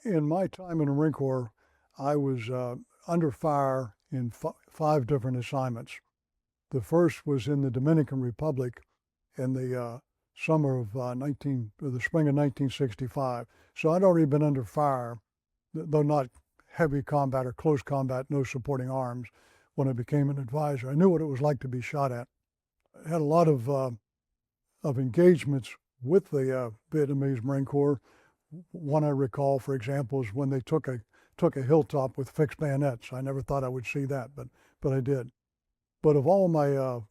In my time in the Marine Corps, I was under fire in 5 different assignments. The first was in the Dominican Republic in the summer of the spring of 1965. So I'd already been under fire, though not heavy combat or close combat, no supporting arms, when I became an advisor. I knew what it was like to be shot at. I had a lot of engagements with the Vietnamese Marine Corps. One I recall, for example, is when they took a hilltop with fixed bayonets. I never thought I would see that, but I did. But of all my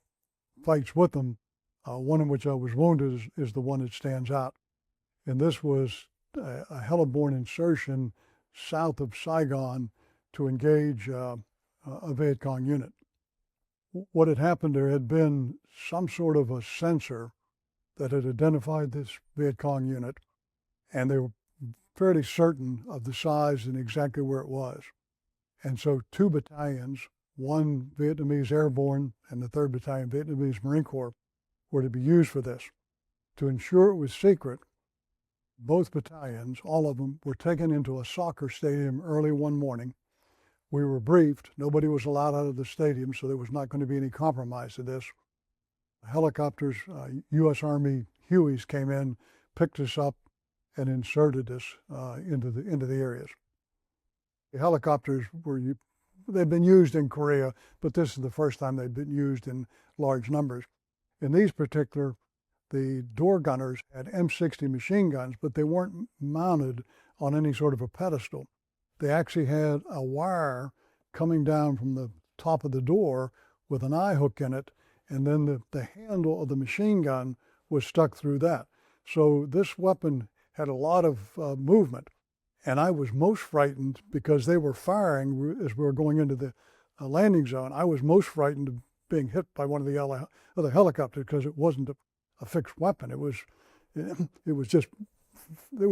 fights with them, one in which I was wounded is the one that stands out. And this was a heliborne insertion south of Saigon to engage a Viet Cong unit. What had happened, there had been some sort of a sensor that had identified this Viet Cong unit, and they were fairly certain of the size and exactly where it was. And so 2 battalions, one Vietnamese Airborne and the 3rd Battalion Vietnamese Marine Corps, were to be used for this. To ensure it was secret, both battalions, all of them, were taken into a soccer stadium early one morning. We were briefed. Nobody was allowed out of the stadium, so there was not going to be any compromise to this. Helicopters, U.S. Army Hueys came in, picked us up, and inserted us into the areas. The helicopters they've been used in Korea, but this is the first time they've been used in large numbers. In these particular, the door gunners had M60 machine guns, but they weren't mounted on any sort of a pedestal. They actually had a wire coming down from the top of the door with an eye hook in it, and then the handle of the machine gun was stuck through that. So this weapon had a lot of movement, and I was most frightened because they were firing as we were going into the landing zone. I was most frightened of being hit by one of the other helicopters because it wasn't a fixed weapon. It was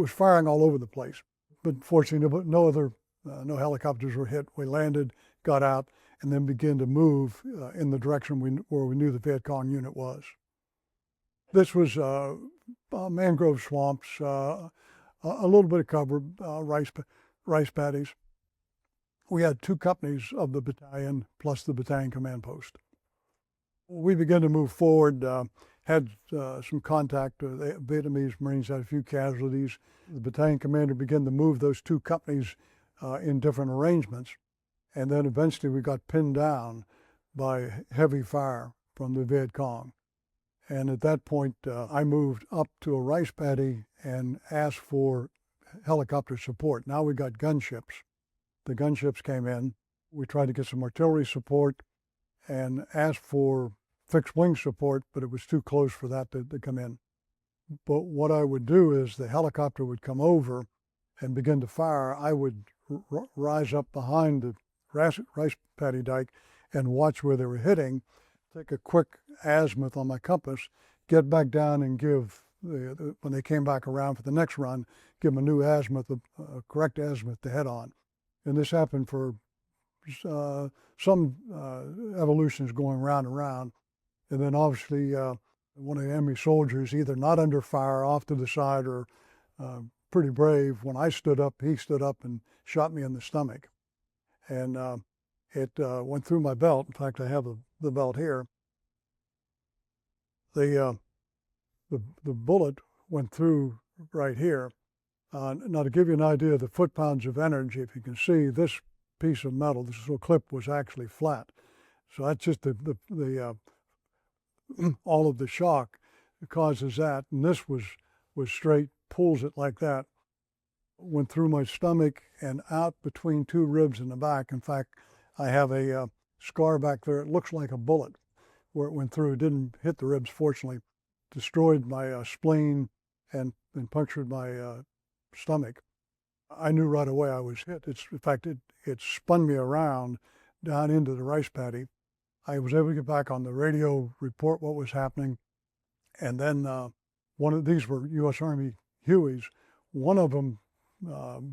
firing all over the place. But fortunately, no helicopters were hit. We landed, got out, and then began to move in the direction where we knew the Viet Cong unit was. This was mangrove swamps, a little bit of cover, rice paddies. We had 2 companies of the battalion plus the battalion command post. We began to move forward, had some contact. The Vietnamese Marines had a few casualties. The battalion commander began to move those 2 companies in different arrangements. And then eventually we got pinned down by heavy fire from the Viet Cong. And at that point, I moved up to a rice paddy and asked for helicopter support. Now we got gunships. The gunships came in. We tried to get some artillery support and asked for fixed wing support, but it was too close for that to come in. But what I would do is the helicopter would come over and begin to fire. I would rise up behind the rice paddy dike and watch where they were hitting, take a quick azimuth on my compass, get back down and give, when they came back around for the next run, give them a new azimuth, a correct azimuth to head on. And this happened for some evolutions going round and round. And then obviously one of the enemy soldiers, either not under fire, off to the side, or pretty brave. When I stood up, he stood up and shot me in the stomach. And it went through my belt. In fact, I have the belt here. The bullet went through right here. Now, to give you an idea of the foot-pounds of energy, if you can see, this piece of metal, this little clip, was actually flat. So that's just all of the shock that causes that. And this was straight, pulls it like that. Went through my stomach and out between 2 ribs in the back. In fact, I have a scar back there. It looks like a bullet where it went through. It didn't hit the ribs, fortunately. Destroyed my spleen and punctured my stomach. I knew right away I was hit. In fact, it spun me around down into the rice paddy. I was able to get back on the radio, report what was happening. And then one of these were U.S. Army Hueys. One of them,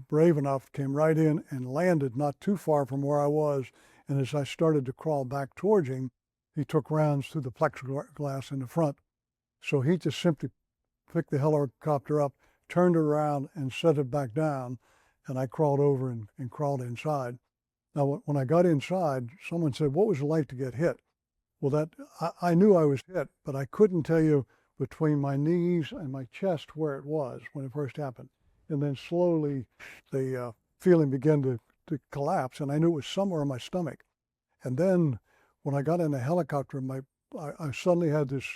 brave enough, came right in and landed not too far from where I was. And as I started to crawl back towards him, he took rounds through the plexiglass in the front. So he just simply picked the helicopter up, turned around and set it back down. and I crawled over and crawled inside. Now, when I got inside, someone said, "What was it like to get hit?" Well, I knew I was hit, but I couldn't tell you between my knees and my chest where it was when it first happened. And then slowly the feeling began to collapse, and I knew it was somewhere in my stomach. And then when I got in the helicopter, I suddenly had this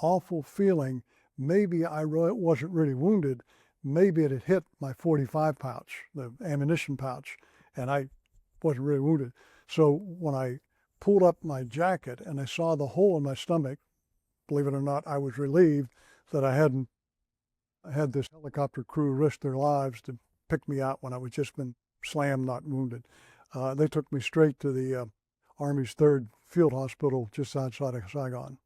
awful feeling. Maybe I wasn't really wounded. Maybe it had hit my 45 pouch, the ammunition pouch, and I wasn't really wounded. So when I pulled up my jacket and I saw the hole in my stomach, believe it or not, I was relieved that I hadn't had this helicopter crew risk their lives to pick me out when I was just been slammed, not wounded. They took me straight to the Army's 3rd Field Hospital just outside of Saigon.